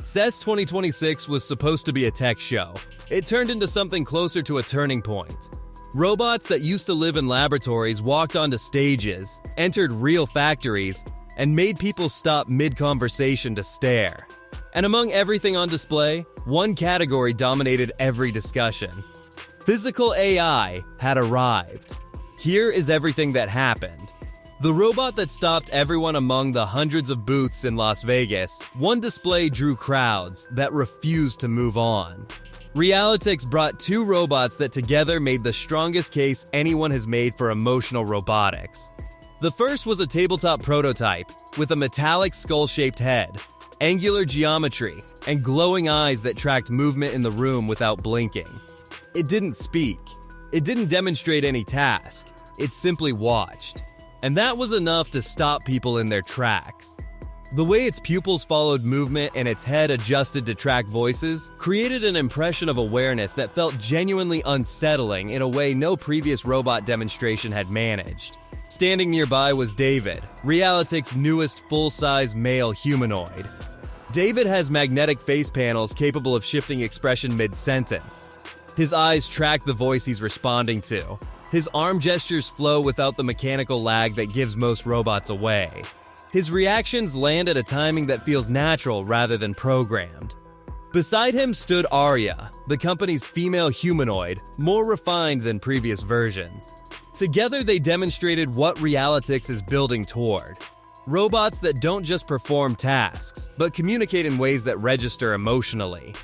CES 2026 was supposed to be a tech show. It turned into something closer to a turning point. Robots that used to live in laboratories walked onto stages, entered real factories, and made people stop mid-conversation to stare. And among everything on display, one category dominated every discussion. Physical AI had arrived. Here is everything that happened. The robot that stopped everyone among the hundreds of booths in Las Vegas, one display drew crowds that refused to move on. Realitics brought two robots that together made the strongest case anyone has made for emotional robotics. The first was a tabletop prototype with a metallic skull-shaped head, angular geometry, and glowing eyes that tracked movement in the room without blinking. It didn't speak. It didn't demonstrate any task. It simply watched. And that was enough to stop people in their tracks. The way its pupils followed movement and its head adjusted to track voices created an impression of awareness that felt genuinely unsettling in a way no previous robot demonstration had managed. Standing nearby was David, Realitics' newest full-size male humanoid. David has magnetic face panels capable of shifting expression mid-sentence. His eyes track the voice he's responding to. His arm gestures flow without the mechanical lag that gives most robots away. His reactions land at a timing that feels natural rather than programmed. Beside him stood Arya, the company's female humanoid, more refined than previous versions. Together they demonstrated what Realitics is building toward. Robots that don't just perform tasks, but communicate in ways that register emotionally.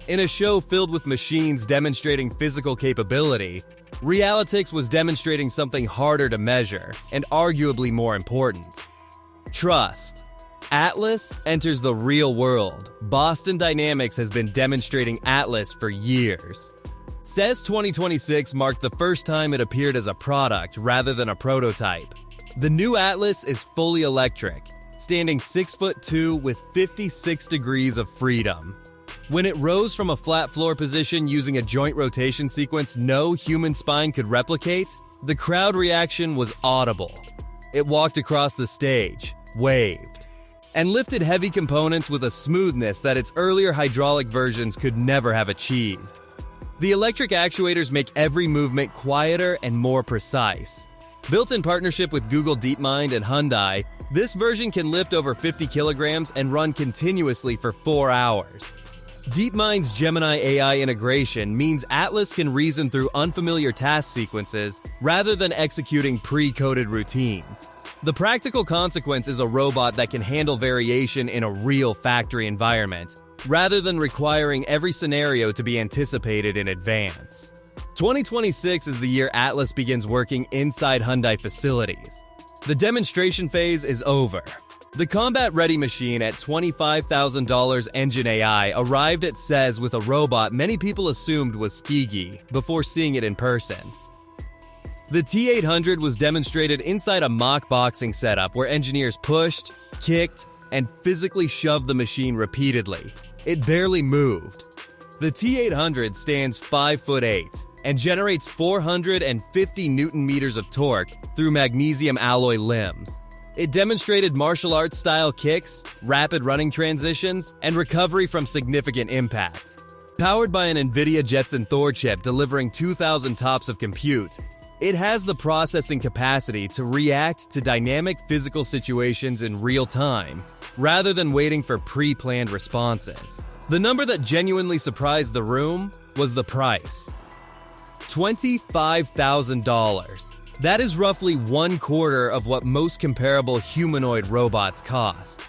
In a show filled with machines demonstrating physical capability, Realitics was demonstrating something harder to measure, and arguably more important. Trust. Atlas enters the real world. Boston Dynamics has been demonstrating Atlas for years. CES 2026 marked the first time it appeared as a product rather than a prototype. The new Atlas is fully electric, standing 6'2" with 56 degrees of freedom. When it rose from a flat floor position using a joint rotation sequence no human spine could replicate, the crowd reaction was audible. It walked across the stage, waved, and lifted heavy components with a smoothness that its earlier hydraulic versions could never have achieved. The electric actuators make every movement quieter and more precise. Built in partnership with Google DeepMind and Hyundai, this version can lift over 50 kilograms and run continuously for 4 hours. DeepMind's Gemini AI integration means Atlas can reason through unfamiliar task sequences rather than executing pre-coded routines. The practical consequence is a robot that can handle variation in a real factory environment, rather than requiring every scenario to be anticipated in advance. 2026 is the year Atlas begins working inside Hyundai facilities. The demonstration phase is over. The combat-ready machine at $25,000 Engine AI arrived at CES with a robot many people assumed was Skigi before seeing it in person. The T800 was demonstrated inside a mock boxing setup where engineers pushed, kicked, and physically shoved the machine repeatedly. It barely moved. The T800 stands 5'8" and generates 450 Newton-meters of torque through magnesium alloy limbs. It demonstrated martial arts style kicks, rapid running transitions, and recovery from significant impact. Powered by an NVIDIA Jetson Thor chip delivering 2,000 TOPS of compute, it has the processing capacity to react to dynamic physical situations in real time, rather than waiting for pre-planned responses. The number that genuinely surprised the room was the price. $25,000. That is roughly 1/4 of what most comparable humanoid robots cost.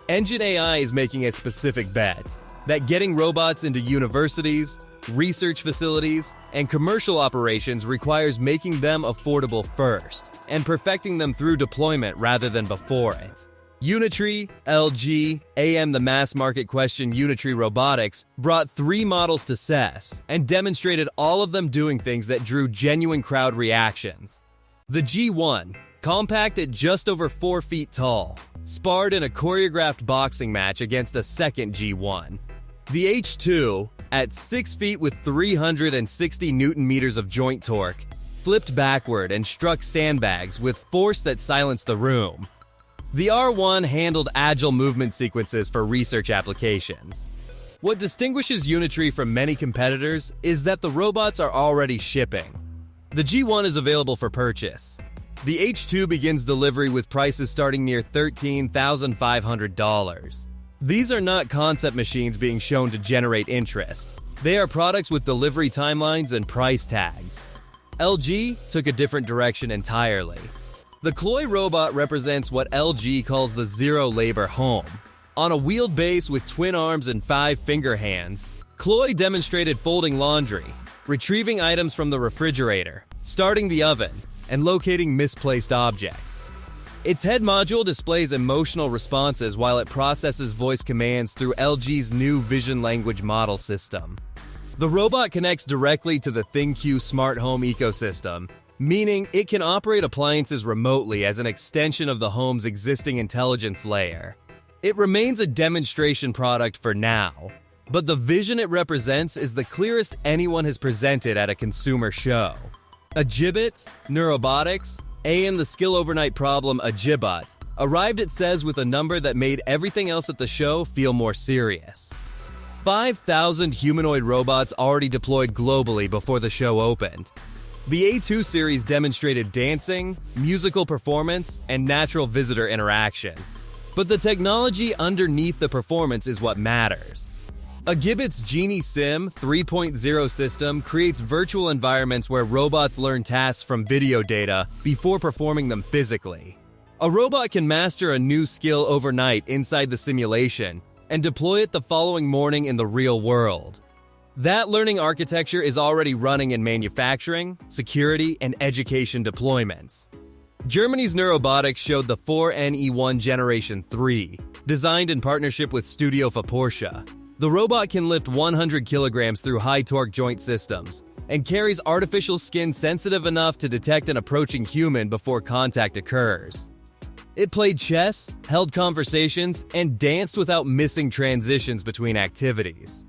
Engine AI is making a specific bet that getting robots into universities, research facilities, and commercial operations requires making them affordable first, and perfecting them through deployment rather than before it. Unitree, LG, AM the mass market question Unitree Robotics brought 3 models to CES and demonstrated all of them doing things that drew genuine crowd reactions. The G1, compact at just over 4 feet tall, sparred in a choreographed boxing match against a second G1. The H2, at 6 feet with 360 Newton-meters of joint torque, flipped backward and struck sandbags with force that silenced the room. The R1 handled agile movement sequences for research applications. What distinguishes Unitree from many competitors is that the robots are already shipping. The G1 is available for purchase. The H2 begins delivery with prices starting near $13,500. These are not concept machines being shown to generate interest. They are products with delivery timelines and price tags. LG took a different direction entirely. The Cloy robot represents what LG calls the zero-labor home. On a wheeled base with twin arms and 5 finger hands, Cloy demonstrated folding laundry, retrieving items from the refrigerator, starting the oven, and locating misplaced objects. Its head module displays emotional responses while it processes voice commands through LG's new vision language model system. The robot connects directly to the ThinQ smart home ecosystem, meaning it can operate appliances remotely as an extension of the home's existing intelligence layer. It remains a demonstration product for now, but the vision it represents is the clearest anyone has presented at a consumer show. Agibot, Neurobotics, and the skill overnight problem Agibot arrived at CES with a number that made everything else at the show feel more serious. 5,000 humanoid robots already deployed globally before the show opened. The A2 series demonstrated dancing, musical performance, and natural visitor interaction. But the technology underneath the performance is what matters. Agibot's Genie Sim 3.0 system creates virtual environments where robots learn tasks from video data before performing them physically. A robot can master a new skill overnight inside the simulation and deploy it the following morning in the real world. That learning architecture is already running in manufacturing, security, and education deployments. Germany's Neurobotics showed the 4NE1 Generation 3, designed in partnership with Studio for Porsche. The robot can lift 100 kilograms through high-torque joint systems and carries artificial skin sensitive enough to detect an approaching human before contact occurs. It played chess, held conversations, and danced without missing transitions between activities.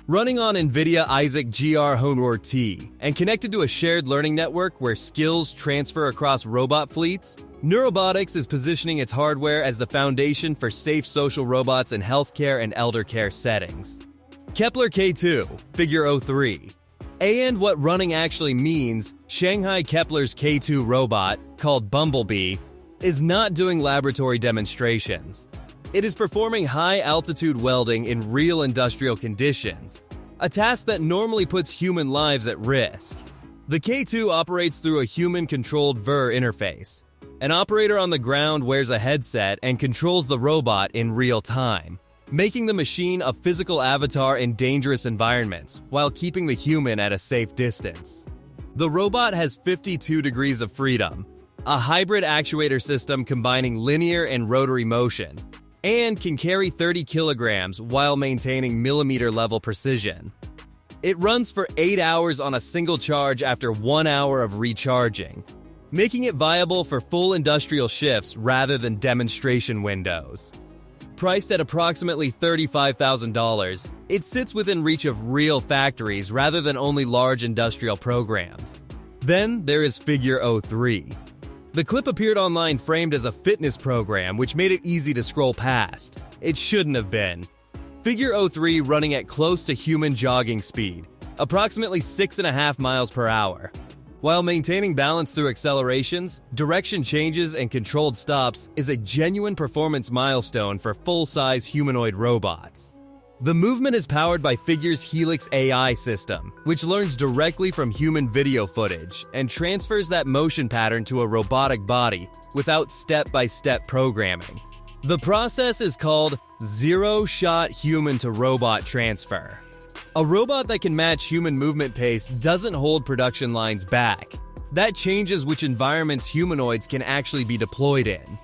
Running on NVIDIA Isaac GR Honor T and connected to a shared learning network where skills transfer across robot fleets, Neurobotics is positioning its hardware as the foundation for safe social robots in healthcare and elder care settings. Kepler K2, Figure 03. And what running actually means, Shanghai Kepler's K2 robot, called Bumblebee, is not doing laboratory demonstrations. It is performing high-altitude welding in real industrial conditions, a task that normally puts human lives at risk. The K2 operates through a human-controlled VER interface. An operator on the ground wears a headset and controls the robot in real time, making the machine a physical avatar in dangerous environments while keeping the human at a safe distance. The robot has 52 degrees of freedom, a hybrid actuator system combining linear and rotary motion, and can carry 30 kilograms while maintaining millimeter-level precision. It runs for 8 hours on a single charge after 1 hour of recharging, making it viable for full industrial shifts rather than demonstration windows. Priced at approximately $35,000, it sits within reach of real factories rather than only large industrial programs. Then there is Figure 03. The clip appeared online framed as a fitness program, which made it easy to scroll past. It shouldn't have been. Figure 03 running at close to human jogging speed, approximately 6.5 miles per hour. While maintaining balance through accelerations, direction changes, and controlled stops is a genuine performance milestone for full-size humanoid robots. The movement is powered by Figure's Helix AI system, which learns directly from human video footage and transfers that motion pattern to a robotic body without step-by-step programming. The process is called zero-shot human-to-robot transfer. A robot that can match human movement pace doesn't hold production lines back. That changes which environments humanoids can actually be deployed in.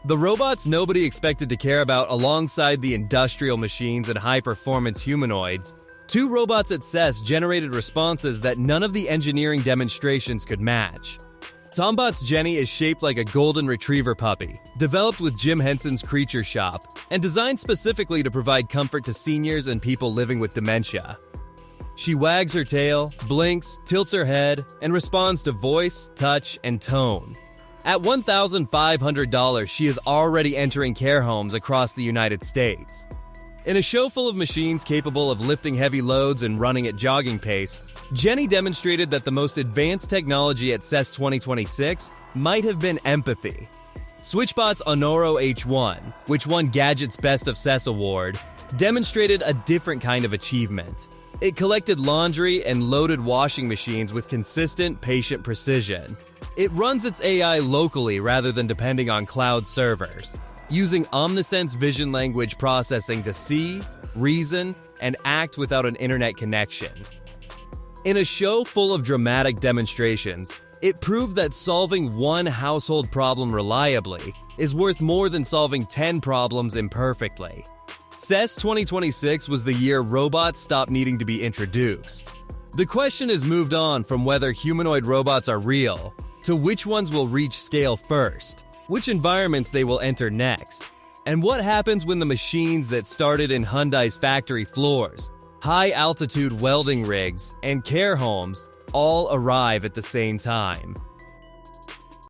The robots nobody expected to care about alongside the industrial machines and high-performance humanoids, 2 robots at CES generated responses that none of the engineering demonstrations could match. Tombot's Jenny is shaped like a golden retriever puppy, developed with Jim Henson's Creature Shop, and designed specifically to provide comfort to seniors and people living with dementia. She wags her tail, blinks, tilts her head, and responds to voice, touch, and tone. At $1,500, she is already entering care homes across the United States. In a show full of machines capable of lifting heavy loads and running at jogging pace, Jenny demonstrated that the most advanced technology at CES 2026 might have been empathy. Switchbot's Honoro H1, which won Gadget's Best of CES award, demonstrated a different kind of achievement. It collected laundry and loaded washing machines with consistent, patient precision. It runs its AI locally rather than depending on cloud servers, using omniscience vision language processing to see, reason, and act without an internet connection. In a show full of dramatic demonstrations, it proved that solving one household problem reliably is worth more than solving 10 problems imperfectly. CES 2026 was the year robots stopped needing to be introduced. The question has moved on from whether humanoid robots are real to which ones will reach scale first, which environments they will enter next, and what happens when the machines that started in Hyundai's factory floors, high-altitude welding rigs, and care homes all arrive at the same time.